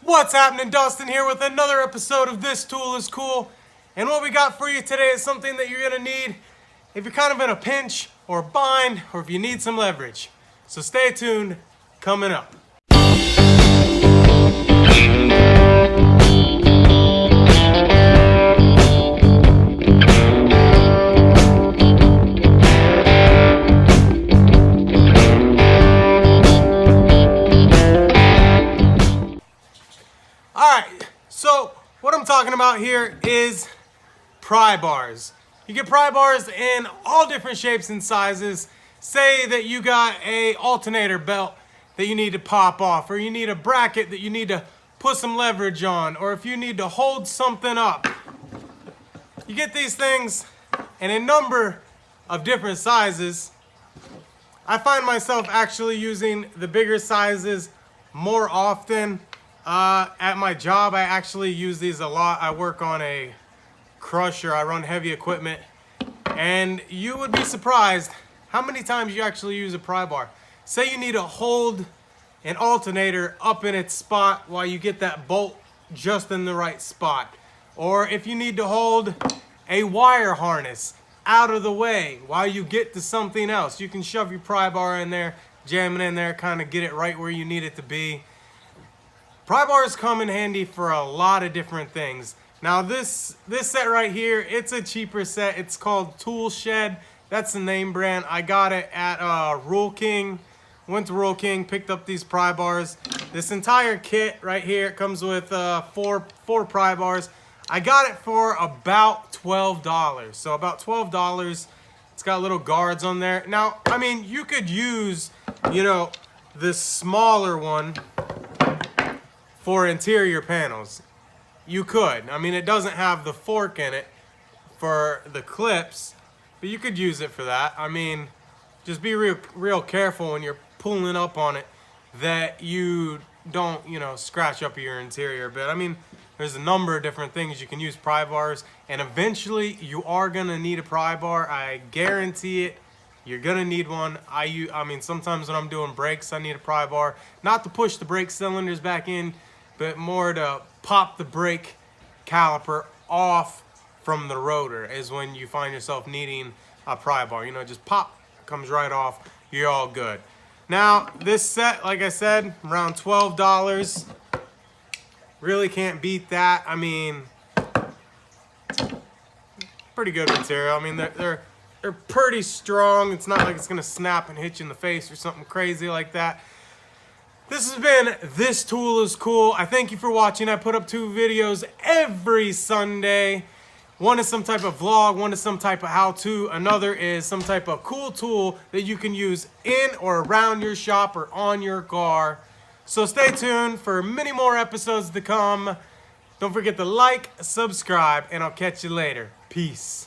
What's happening? Dustin here with another episode of This Tool is Cool. And what we got for you today is something that you're going to need if you're kind of in a pinch or a bind or if you need some leverage. So stay tuned, coming up. So what I'm talking about here is pry bars. You get pry bars in all different shapes and sizes. Say that you got a alternator belt that you need to pop off, or you need a bracket that you need to put some leverage on, or if you need to hold something up. You get these things in a number of different sizes. I find myself actually using the bigger sizes more often. At my job, I actually use these a lot. I work on a crusher. I run heavy equipment. And you would be surprised how many times you actually use a pry bar. Say you need to hold an alternator up in its spot while you get that bolt just in the right spot. Or if you need to hold a wire harness out of the way while you get to something else, you can shove your pry bar in there, jam it in there, kind of get it right where you need it to be. Pry bars come in handy for a lot of different things. Now this set right here, it's a cheaper set. It's called Tool Shed. That's the name brand. I got it at Rural King. Went to Rural King, picked up these pry bars. This entire kit right here comes with four pry bars. I got it for about $12. So about $12. It's got little guards on there. Now, I mean, you could use, the smaller one for interior panels. You could. I mean, it doesn't have the fork in it for the clips, but you could use it for that. I mean, just be real careful when you're pulling up on it that you don't, scratch up your interior bit. I mean, there's a number of different things you can use pry bars, and eventually you are gonna need a pry bar. I guarantee it. You're gonna need one. I mean, sometimes when I'm doing brakes, I need a pry bar, not to push the brake cylinders back in, but more to pop the brake caliper off from the rotor is when you find yourself needing a pry bar. Just pop, comes right off, you're all good. Now, this set, like I said, around $12. Really can't beat that. I mean, pretty good material. I mean, they're pretty strong. It's not like it's gonna snap and hit you in the face or something crazy like that. This has been This Tool is Cool. I thank you for watching. I put up 2 videos every Sunday. One is some type of vlog, one is some type of how-to, another is some type of cool tool that you can use in or around your shop or on your car. So stay tuned for many more episodes to come. Don't forget to like, subscribe, and I'll catch you later. Peace.